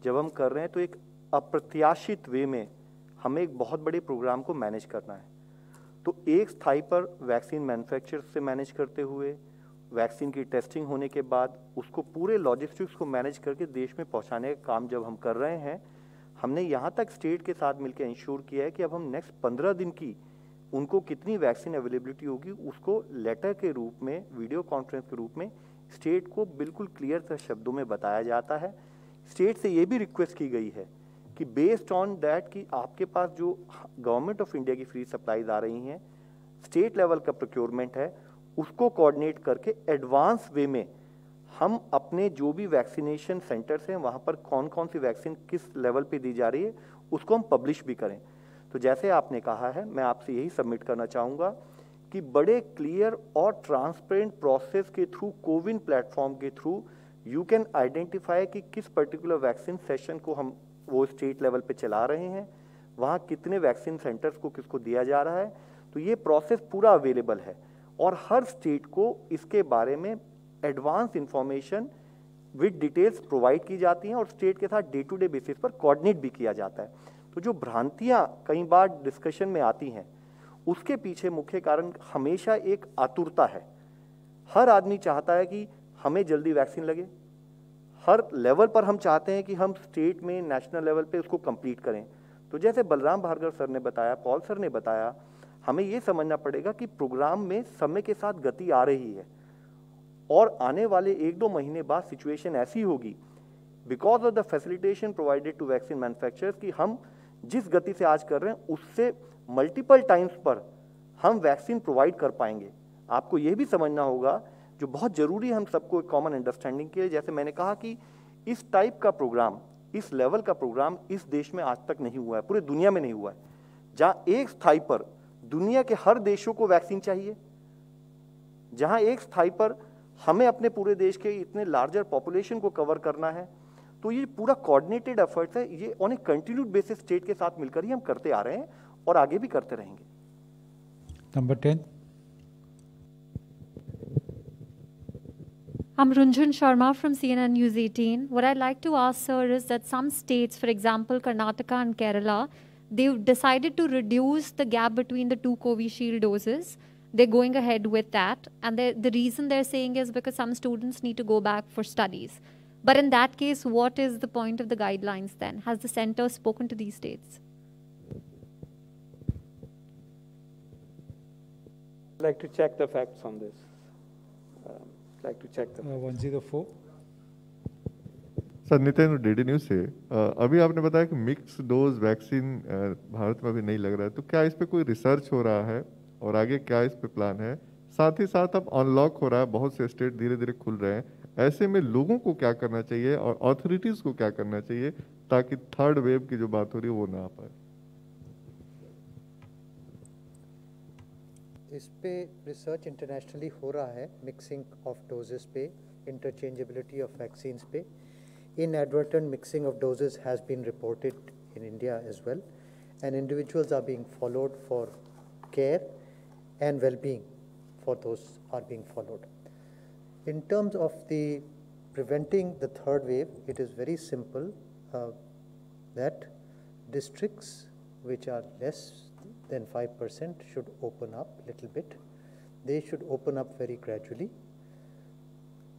जब हम कर रहे हैं तो एक अप्रत्याशित वे में हमें एक बहुत बड़े प्रोग्राम को मैनेज करना है। तो एक स्थाई पर वैक्सीन मैन्युफैक्चरर से मैनेज करते हुए, वैक्सीन की टेस्टिंग होने के बाद उसको पूरे लॉजिस्टिक्स को मैनेज करके देश में पहुंचाने का काम जब हम कर रहे हैं, हमने यहाँ तक स्टेट के साथ मिलकर इंश्योर किया है कि अब हम नेक्स्ट 15 दिन की उनको कितनी वैक्सीन अवेलेबिलिटी होगी उसको लेटर के रूप में, वीडियो कॉन्फ्रेंस के रूप में स्टेट को बिल्कुल क्लियर शब्दों में बताया जाता है। स्टेट से ये भी रिक्वेस्ट की गई है कि बेस्ड ऑन दैट कि आपके पास जो गवर्नमेंट ऑफ इंडिया की फ्री सप्लाईज आ रही हैं, स्टेट लेवल का प्रोक्योरमेंट है, उसको कोऑर्डिनेट करके एडवांस वे में हम अपने जो भी वैक्सीनेशन सेंटर्स हैं वहाँ पर कौन कौन सी वैक्सीन किस लेवल पे दी जा रही है उसको हम पब्लिश भी करें। तो जैसे आपने कहा है, मैं आपसे यही सबमिट करना चाहूँगा कि बड़े क्लियर और ट्रांसपेरेंट प्रोसेस के थ्रू, कोविन प्लेटफॉर्म के थ्रू यू कैन आइडेंटिफाई कि किस पर्टिकुलर वैक्सीन सेशन को हम वो स्टेट लेवल पे चला रहे हैं, वहाँ कितने वैक्सीन सेंटर्स को किसको दिया जा रहा है। तो ये प्रोसेस पूरा अवेलेबल है और हर स्टेट को इसके बारे में advance information with details provide की जाती हैं और स्टेट के साथ डे टू डे बेसिस पर कोऑर्डिनेट भी किया जाता है। तो जो भ्रांतियां कई बार डिस्कशन में आती हैं, उसके पीछे मुख्य कारण हमेशा एक आतुरता है। हर आदमी चाहता है कि हमें जल्दी वैक्सीन लगे, हर लेवल पर हम चाहते हैं कि हम स्टेट में, नेशनल लेवल पे उसको कंप्लीट करें। तो जैसे बलराम भार्गव सर ने बताया, पॉल सर ने बताया, हमें ये समझना पड़ेगा कि प्रोग्राम में समय के साथ गति आ रही है और आने वाले 1-2 महीने बाद सिचुएशन ऐसी होगी because of the facilitation provided to vaccine manufacturers कि हम जिस गति से आज कर रहे हैं उससे मल्टीपल टाइम्स पर हम वैक्सीन प्रोवाइड कर पाएंगे। आपको यह भी समझना होगा, जो बहुत जरूरी है हम सबको एक कॉमन अंडरस्टैंडिंग के लिए, जैसे मैंने कहा कि इस टाइप का प्रोग्राम, इस लेवल का प्रोग्राम इस देश में आज तक नहीं हुआ है, पूरे दुनिया में नहीं हुआ है, जहां एक स्थाई पर दुनिया के हर देशों को वैक्सीन चाहिए, जहां एक स्थाई पर हमें अपने पूरे देश के इतने लार्जर पॉपुलेशन को कवर करना है। तो ये पूरा कोऑर्डिनेटेड एफर्ट्स है, ये on A continued basis state के साथ मिलकर ही हम करते आ रहे हैं और आगे भी करते रहेंगे। Number 10. I'm Runjhun Sharma from CNN News 18. What I'd like to ask, sir, is that some states, for example, Karnataka and Kerala, they've decided to reduce the gap between the 2 Covishield doses. They're going ahead with that. And the reason they're saying is because some students need to go back for studies. But in that case, what is the point of the guidelines then? Has the center spoken to these states? I'd like to check the facts on this. Like to check the 104. Sir, Nitin DD news से अभी आपने बताया कि मिक्स डोज वैक्सीन भारत में अभी नहीं लग रहा है, तो क्या इस पे कोई रिसर्च हो रहा है और आगे क्या इस पे प्लान है? साथ ही साथ अब अनलॉक हो रहा है, बहुत से स्टेट धीरे धीरे खुल रहे हैं, ऐसे में लोगों को क्या करना चाहिए और अथॉरिटीज को क्या करना चाहिए ताकि थर्ड वेव की जो बात हो रही है वो ना आ पाए? इस पे रिसर्च इंटरनेशनली हो रहा है, मिक्सिंग ऑफ डोजेस पे, इंटरचेंजेबिलिटी ऑफ वैक्सीन्स पे। Inadvertent mixing of doses has been reported in India as well, and individuals are being followed for care and well-being for those are being followed. In terms of the preventing the third wave, it is very simple that districts which are less than 5% should open up a little bit. They should open up very gradually.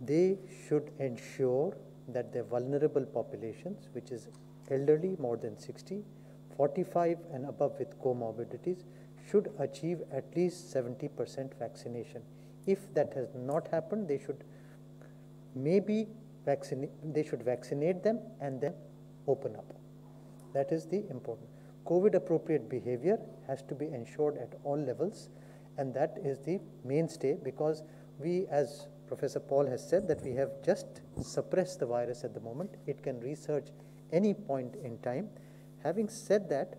They should ensure that the vulnerable populations, which is elderly more than 60, 45 and above with comorbidities, should achieve at least 70% vaccination. If that has not happened, they should vaccinate them and then open up. That is the important. COVID appropriate behavior has to be ensured at all levels, and that is the mainstay, because we, as Professor Paul has said, that we have just suppressed the virus at the moment. It can resurge any point in time. Having said that,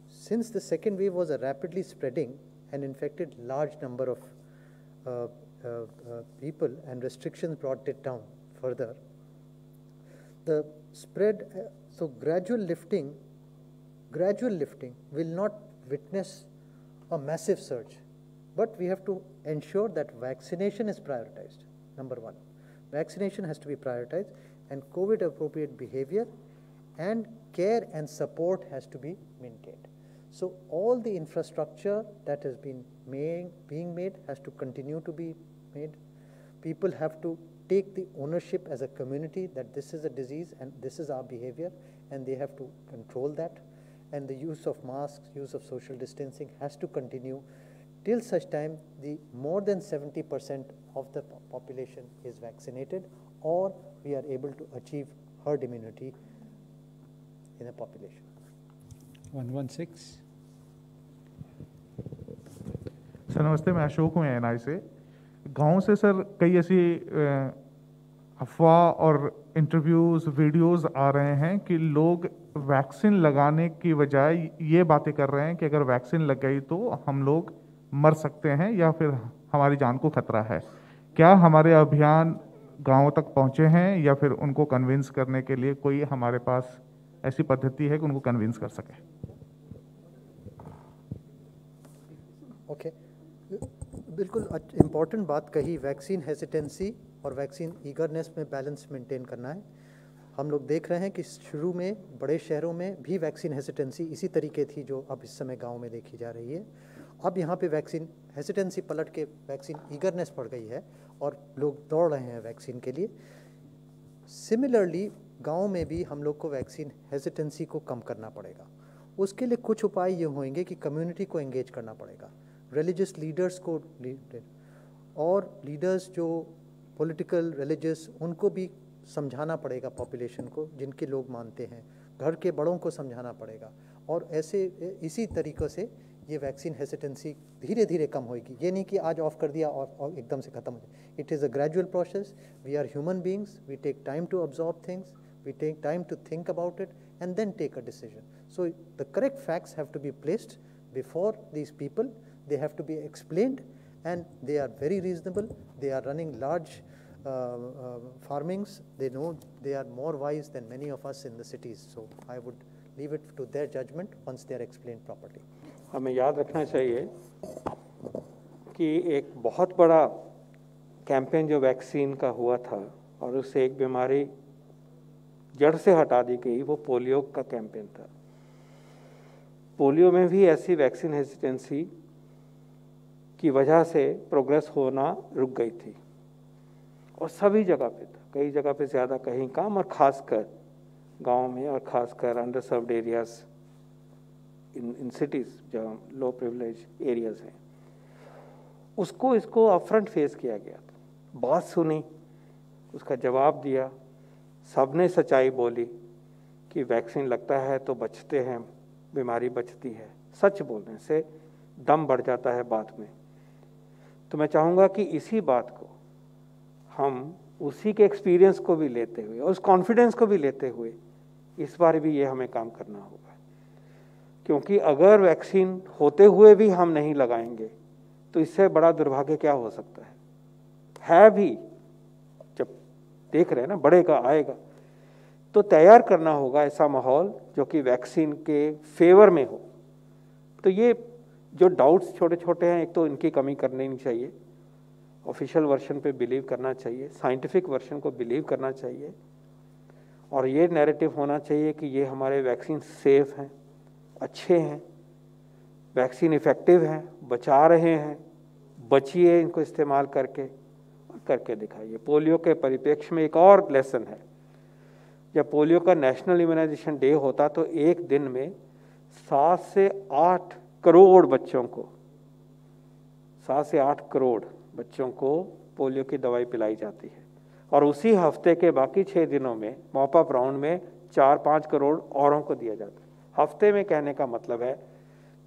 since the second wave was a rapidly spreading and infected large number of people, and restrictions brought it down further, the spread, so gradual lifting will not witness a massive surge. But we have to ensure that vaccination is prioritized, number one. Vaccination has to be prioritized, and COVID appropriate behavior and care and support has to be maintained. So all the infrastructure that has been being made has to continue to be made. People have to take the ownership as a community that this is a disease and this is our behavior, and they have to control that. And the use of masks, use of social distancing has to continue till such time the more than 70% of the population is vaccinated, or we are able to achieve herd immunity in a population. 116. Sir नमस्ते, मैं अशोक हूँ NI से। गाँव से सर कई ऐसी अफवाह और इंटरव्यूज़ वीडियोज़ आ रहे हैं कि लोग वैक्सीन लगाने की बजाय ये बातें कर रहे हैं कि अगर वैक्सीन लग गई तो हम लोग मर सकते हैं या फिर हमारी जान को खतरा है। क्या हमारे अभियान गाँव तक पहुँचे हैं, या फिर उनको कन्विंस करने के लिए कोई हमारे पास ऐसी पद्धति है कि उनको कन्विंस कर सके? ओके, बिल्कुल इम्पॉर्टेंट बात कही। वैक्सीन हेसिटेंसी और वैक्सीन ईगरनेस में बैलेंस मेंटेन करना है। हम लोग देख रहे हैं कि शुरू में बड़े शहरों में भी वैक्सीन हेसिटेंसी इसी तरीके थी जो अब इस समय गांव में देखी जा रही है। अब यहाँ पे वैक्सीन हेसिटेंसी पलट के वैक्सीन ईगरनेस बढ़ गई है और लोग दौड़ रहे हैं वैक्सीन के लिए। सिमिलरली गांव में भी हम लोग को वैक्सीन हेसिटेंसी को कम करना पड़ेगा। उसके लिए कुछ उपाय ये होंगे कि कम्युनिटी को एंगेज करना पड़ेगा, रिलीजियस लीडर्स को और लीडर्स जो पॉलिटिकल रिलीजियस, उनको भी समझाना पड़ेगा पॉपुलेशन को, जिनके लोग मानते हैं, घर के बड़ों को समझाना पड़ेगा। और ऐसे इसी तरीक़े से ये वैक्सीन हेसिटेंसी धीरे धीरे कम होगी। ये नहीं कि आज ऑफ कर दिया और एकदम से ख़त्म हो जाए। It is a gradual process. We are human beings, we take time to observe things, we take time to think about it and then take a decision. So the correct facts have to be placed before these people. They have to be explained, and they are very reasonable. They are running large farmings. They know, they are more wise than many of us in the cities. So I would leave it to their judgment once they are explained properly. हमें याद रखना चाहिए कि एक बहुत बड़ा कैंपेन जो वैक्सीन का हुआ था और उससे एक बीमारी जड़ से हटा दी गई, वो पोलियो का कैंपेन था। पोलियो में भी ऐसी वैक्सीन हेसिटेंसी की वजह से प्रोग्रेस होना रुक गई थी और सभी जगह पे था, कई जगह पे ज़्यादा कहीं कम, और ख़ासकर गांव में और ख़ासकर under served areas in cities जहाँ लो प्रिविलेज एरियाज़ हैं, इसको अपफ्रंट फेस किया गया था। बात सुनी, उसका जवाब दिया, सबने सच्चाई बोली कि वैक्सीन लगता है तो बचते हैं, बीमारी बचती है। सच बोलने से दम बढ़ जाता है बात में। तो मैं चाहूँगा कि इसी बात को हम उसी के एक्सपीरियंस को भी लेते हुए और उस कॉन्फिडेंस को भी लेते हुए इस बार भी ये हमें काम करना होगा, क्योंकि अगर वैक्सीन होते हुए भी हम नहीं लगाएंगे तो इससे बड़ा दुर्भाग्य क्या हो सकता है भी। जब देख रहे हैं ना बढ़ेगा आएगा, तो तैयार करना होगा ऐसा माहौल जो कि वैक्सीन के फेवर में हो। तो ये जो डाउट्स छोटे छोटे हैं, एक तो इनकी कमी करनी नहीं चाहिए, ऑफिशियल वर्जन पे बिलीव करना चाहिए, साइंटिफिक वर्जन को बिलीव करना चाहिए, और ये नैरेटिव होना चाहिए कि ये हमारे वैक्सीन सेफ हैं अच्छे हैं, वैक्सीन इफ़ेक्टिव है, बचा रहे हैं, बचिए इनको इस्तेमाल करके और करके दिखाइए। पोलियो के परिप्रेक्ष्य में एक और लेसन है, जब पोलियो का नेशनल इम्यूनाइजेशन डे होता तो एक दिन में 7 से 8 करोड़ बच्चों को 7 से 8 करोड़ बच्चों को पोलियो की दवाई पिलाई जाती है, और उसी हफ्ते के बाकी 6 दिनों में मॉप अप राउंड में 4-5 करोड़ औरों को दिया जाता है। हफ्ते में कहने का मतलब है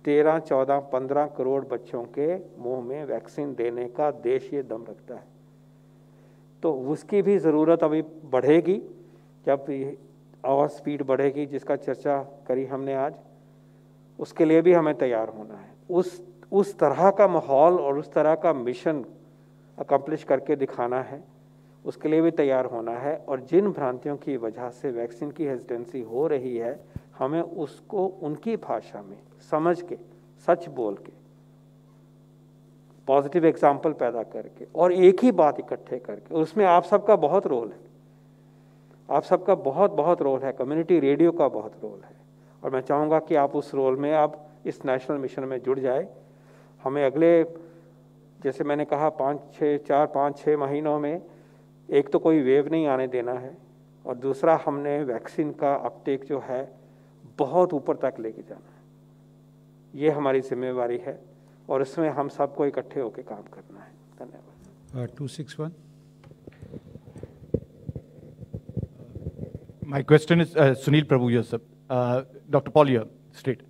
13, 14, 15 करोड़ बच्चों के मुंह में वैक्सीन देने का देश ये दम रखता है। तो उसकी भी ज़रूरत अभी बढ़ेगी, जब और स्पीड बढ़ेगी जिसका चर्चा करी हमने आज, उसके लिए भी हमें तैयार होना है। उस तरह का माहौल और उस तरह का मिशन अकम्प्लिश करके दिखाना है, उसके लिए भी तैयार होना है। और जिन भ्रांतियों की वजह से वैक्सीन की हेजिटेंसी हो रही है, हमें उसको उनकी भाषा में समझ के, सच बोल के, पॉजिटिव एग्जाम्पल पैदा करके और एक ही बात इकट्ठे करके, उसमें आप सबका बहुत रोल है, आप सबका बहुत रोल है, कम्युनिटी रेडियो का बहुत रोल है। और मैं चाहूँगा कि आप उस रोल में आप इस नेशनल मिशन में जुड़ जाए। हमें अगले, जैसे मैंने कहा, 5-6 महीनों में एक तो कोई वेव नहीं आने देना है, और दूसरा हमने वैक्सीन का अपटेक जो है बहुत ऊपर तक लेके जाना है। ये हमारी जिम्मेवारी है और इसमें हम सबको इकट्ठे होकर काम करना है। धन्यवाद। 261. My question is Sunil Prabhu here, sir. Dr. Paul here, straight.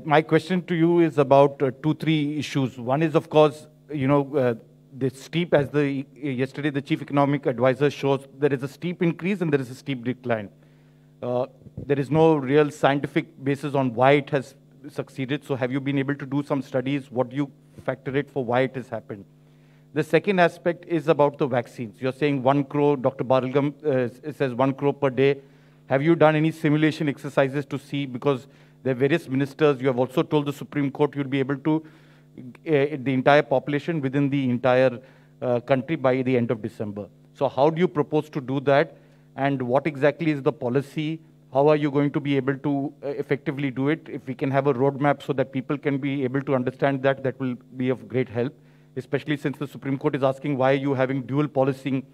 My question to you is about 2-3 issues. One is, of course, the steep, as yesterday the chief economic advisor shows, there is a steep increase and there is a steep decline. There is no real scientific basis on why it has succeeded. So have you been able to do some studies? What do you factor it for why it has happened? The second aspect is about the vaccines. You're saying 1 crore, Dr. Baralgam says 1 crore per day. Have you done any simulation exercises to see, because there are various ministers, you have also told the Supreme Court you'll be able to, the entire population within the entire country by the end of December. So how do you propose to do that? And what exactly is the policy? How are you going to be able to effectively do it? If we can have a roadmap so that people can be able to understand that, that will be of great help, especially since the Supreme Court is asking why are you having dual policing,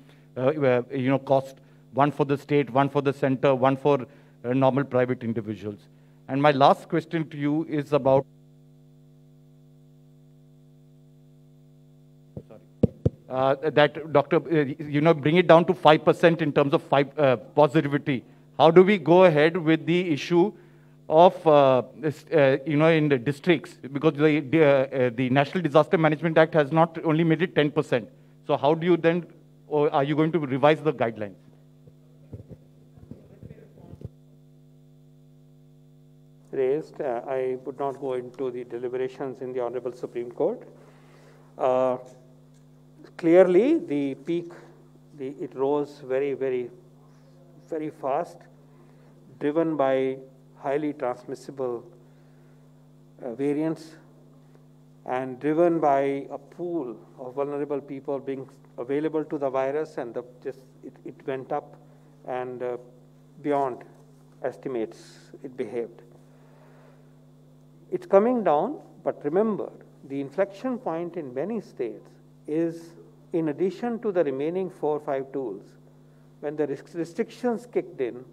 cost, one for the state, one for the center, one for normal private individuals. And my last question to you is about that, Doctor, bring it down to 5% in terms of positivity. How do we go ahead with the issue of, in the districts? Because the National Disaster Management Act has not only made it 10%. So how do you then, or are you going to revise the guidelines? Raised, I would not go into the deliberations in the Honorable Supreme Court. Clearly, the peak, it rose very fast, driven by highly transmissible variants and driven by a pool of vulnerable people being available to the virus, and it went up, and beyond estimates it behaved. It's coming down, but remember, the inflection point in many states is, in addition to the remaining 4 or 5 tools, when the restrictions kicked in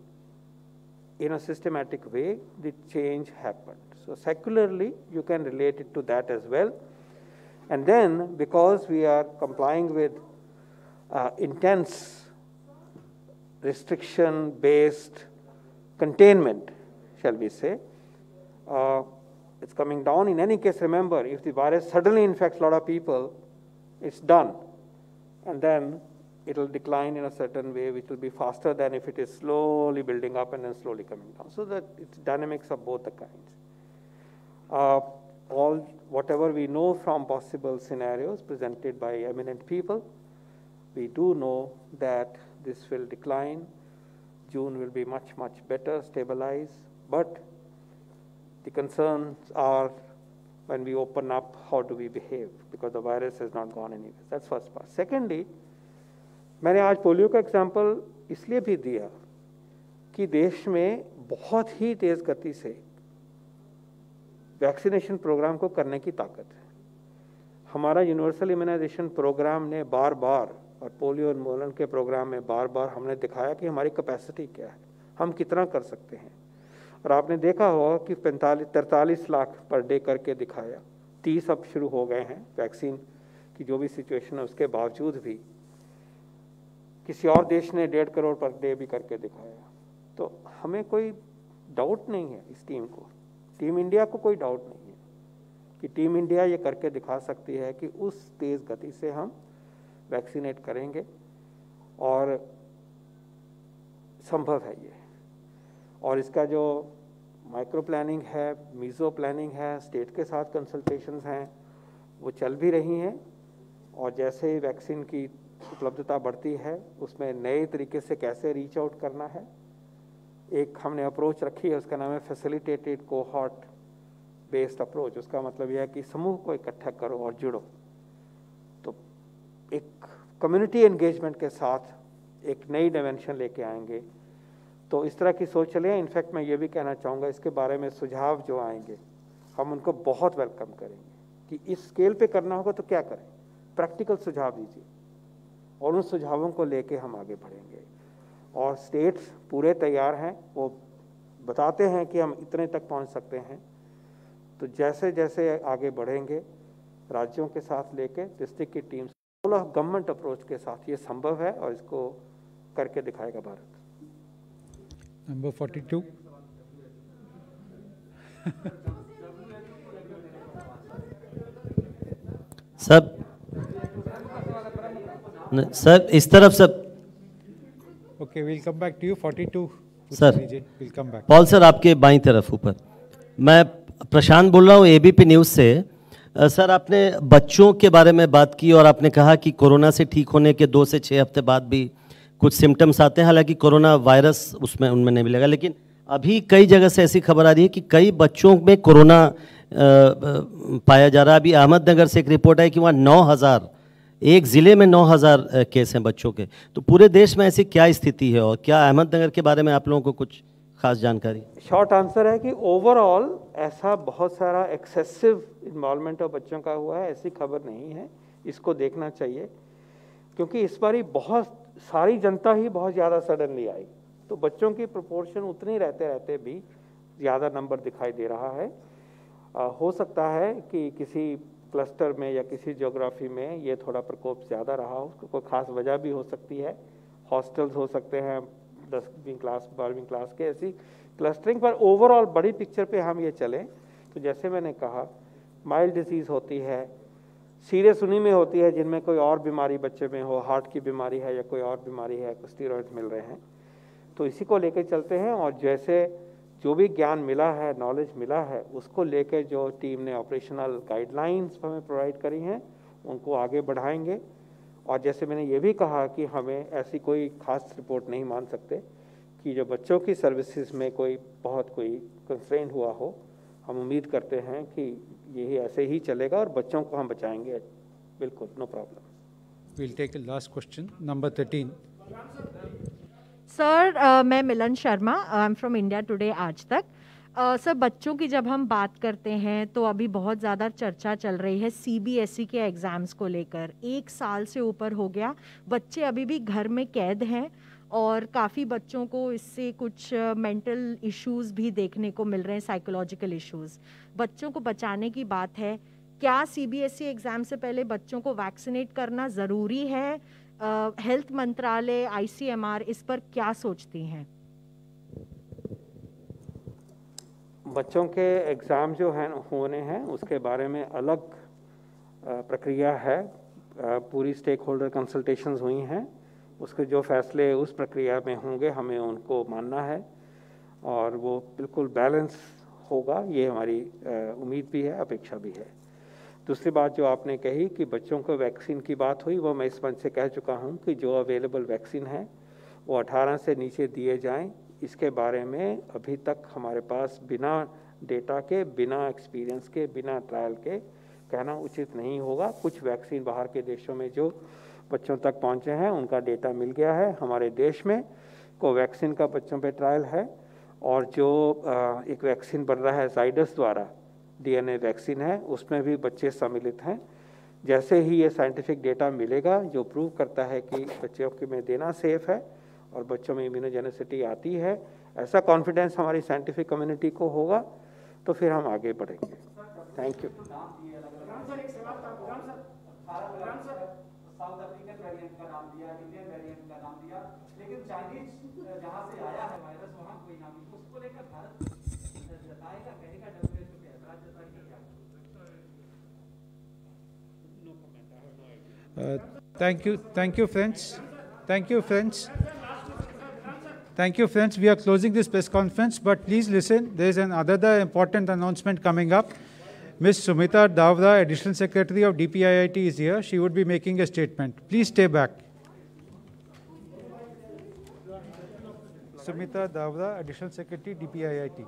a systematic way, the change happened. So secularly, you can relate it to that as well. And then, because we are complying with intense restriction-based containment, shall we say, it's coming down. In any case, remember, if the virus suddenly infects a lot of people, it's done. And then it will decline in a certain way, which will be faster than if it is slowly building up and then slowly coming down. So that it's dynamics of both the kinds. Whatever we know from possible scenarios presented by eminent people, we do know that this will decline. June will be much better, stabilize. But the concerns are, when we open up, how do we behave? Because the virus has not gone anywhere. That's first part. Secondly, मैंने आज पोलियो का एग्जाम्पल इसलिए भी दिया कि देश में बहुत ही तेज़ गति से वैक्सीनेशन प्रोग्राम को करने की ताकत है। हमारा यूनिवर्सल इम्यूनाइजेशन प्रोग्राम ने बार बार, और पोलियो उन्मूलन के प्रोग्राम में बार बार हमने दिखाया कि हमारी कैपेसिटी क्या है, हम कितना कर सकते हैं। और आपने देखा होगा कि 43 लाख पर डे करके दिखाया, 30 अब शुरू हो गए हैं। वैक्सीन की जो भी सिचुएशन है उसके बावजूद भी किसी और देश ने 1.5 करोड़ पर डे भी करके दिखाया। तो हमें कोई डाउट नहीं है इस टीम को, टीम इंडिया को कोई डाउट नहीं है कि टीम इंडिया ये करके दिखा सकती है कि उस तेज़ गति से हम वैक्सीनेट करेंगे, और संभव है ये। और इसका जो माइक्रो प्लानिंग है, मीज़ो प्लानिंग है, स्टेट के साथ कंसल्टेशंस हैं, वो चल भी रही हैं। और जैसे ही वैक्सीन की उपलब्धता बढ़ती है उसमें नए तरीके से कैसे रीच आउट करना है, एक हमने अप्रोच रखी है, उसका नाम है फैसिलिटेटेड कोहॉर्ट बेस्ड अप्रोच। उसका मतलब यह है कि समूह को इकट्ठा करो और जुड़ो। तो एक कम्युनिटी एंगेजमेंट के साथ एक नई डायमेंशन लेके आएंगे। तो इस तरह की सोच चले। इनफैक्ट मैं ये भी कहना चाहूँगा, इसके बारे में सुझाव जो आएंगे हम उनको बहुत वेलकम करेंगे कि इस स्केल पे करना होगा तो क्या करें, प्रैक्टिकल सुझाव दीजिए, और उन सुझावों को लेके हम आगे बढ़ेंगे। और स्टेट्स पूरे तैयार हैं, वो बताते हैं कि हम इतने तक पहुंच सकते हैं। तो जैसे जैसे आगे बढ़ेंगे राज्यों के साथ लेके डिस्ट्रिक्ट की टीम, गवर्नमेंट अप्रोच के साथ ये संभव है, और इसको करके दिखाएगा भारत। नंबर 42। सर इस तरफ सब। Okay, will come back to you. 42 sir, will come back. Paul sir आपके बाईं तरफ ऊपर। मैं प्रशांत बोल रहा हूँ एबीपी न्यूज़ से। सर आपने बच्चों के बारे में बात की और आपने कहा कि कोरोना से ठीक होने के 2 से 6 हफ्ते बाद भी कुछ सिम्टम्स आते हैं। हालांकि कोरोना वायरस उनमें नहीं मिलेगा, लेकिन अभी कई जगह से ऐसी खबर आ रही है कि कई बच्चों में कोरोना पाया जा रहा है। अभी अहमदनगर से एक रिपोर्ट आई कि वहाँ 9,000, एक ज़िले में 9,000 केस हैं बच्चों के। तो पूरे देश में ऐसी क्या स्थिति है, और क्या अहमदनगर के बारे में आप लोगों को कुछ खास जानकारी? शॉर्ट आंसर है कि ओवरऑल ऐसा बहुत सारा एक्सेसिव इन्वॉल्वमेंट ऑफ बच्चों का हुआ है, ऐसी खबर नहीं है। इसको देखना चाहिए, क्योंकि इस बार बहुत सारी जनता ही बहुत ज़्यादा सडनली आई, तो बच्चों की प्रोपोर्शन उतनी रहते रहते भी ज़्यादा नंबर दिखाई दे रहा है। हो सकता है कि किसी क्लस्टर में या किसी ज्योग्राफी में ये थोड़ा प्रकोप ज़्यादा रहा हो, उसको कोई ख़ास वजह भी हो सकती है। हॉस्टल्स हो सकते हैं 10वीं क्लास 12वीं क्लास के, ऐसी क्लस्टरिंग। पर ओवरऑल बड़ी पिक्चर पे हम ये चलें तो जैसे मैंने कहा, माइल्ड डिजीज़ होती है, सीरियस उन्हीं में होती है जिनमें कोई और बीमारी बच्चे में हो, हार्ट की बीमारी है या कोई और बीमारी है, कुछ स्टीरॉइड्स मिल रहे हैं। तो इसी को लेकर चलते हैं, और जैसे जो भी ज्ञान मिला है, नॉलेज मिला है, उसको लेकर जो टीम ने ऑपरेशनल गाइडलाइंस हमें प्रोवाइड करी हैं उनको आगे बढ़ाएंगे। और जैसे मैंने ये भी कहा कि हमें ऐसी कोई खास रिपोर्ट नहीं मान सकते कि जो बच्चों की सर्विसेज में कोई कंस्ट्रेंट हुआ हो। हम उम्मीद करते हैं कि यही ऐसे ही चलेगा और बच्चों को हम बचाएंगे, बिल्कुल, no problem. Will take last question, number 13। Sir मैं Milan Sharma, I am from India Today Aaj Tak. Sir बच्चों की जब हम बात करते हैं तो अभी बहुत ज़्यादा चर्चा चल रही है सीबीएसई के एग्ज़ाम्स को लेकर। 1 साल से ऊपर हो गया, बच्चे अभी भी घर में कैद हैं, और काफ़ी बच्चों को इससे कुछ मेंटल इश्यूज़ भी देखने को मिल रहे हैं, साइकोलॉजिकल इश्यूज़। बच्चों को बचाने की बात है, क्या सीबीएसई एग्ज़ाम से पहले बच्चों को वैक्सीनेट करना ज़रूरी है? हेल्थ मंत्रालय, आईसीएमआर इस पर क्या सोचती हैं? बच्चों के एग्ज़ाम जो हैं होने हैं उसके बारे में अलग प्रक्रिया है, पूरी स्टेक होल्डर कंसल्टेशंस हुई हैं, उसके जो फैसले उस प्रक्रिया में होंगे हमें उनको मानना है, और वो बिल्कुल बैलेंस होगा, ये हमारी उम्मीद भी है, अपेक्षा भी है। दूसरी बात जो आपने कही कि बच्चों को वैक्सीन की बात हुई, वो मैं इस मंच से कह चुका हूँ कि जो अवेलेबल वैक्सीन है वो 18 से नीचे दिए जाएं। इसके बारे में अभी तक हमारे पास बिना डेटा के, बिना एक्सपीरियंस के, बिना ट्रायल के कहना उचित नहीं होगा। कुछ वैक्सीन बाहर के देशों में जो बच्चों तक पहुँचे हैं उनका डेटा मिल गया है। हमारे देश में कोवैक्सीन का बच्चों पे ट्रायल है, और जो एक वैक्सीन बन रहा है जाइडस द्वारा, DNA वैक्सीन है, उसमें भी बच्चे सम्मिलित हैं। जैसे ही ये साइंटिफिक डेटा मिलेगा जो प्रूव करता है कि बच्चों के में देना सेफ है और बच्चों में इम्यूनोजेनिसिटी आती है, ऐसा कॉन्फिडेंस हमारी साइंटिफिक कम्युनिटी को होगा तो फिर हम आगे बढ़ेंगे। Thank you. South African variant का नाम दिया, इंडियन वेरिएंट का नाम दिया, लेकिन चाइनीज जहां से आया है वायरस वहां कोई नाम नहीं। उसको लेकर भारत जताएगा, कहेगा WHO पे ऐतराज जताएगा क्या? Thank you, friends. Thank you, friends. Thank you, friends. We are closing this press conference, but please listen. There is another important announcement coming up. Ms. Sumita Davda, Additional Secretary of DPIIT, is here. She would be making a statement. Please stay back. Sumita Davda, Additional Secretary, DPIIT.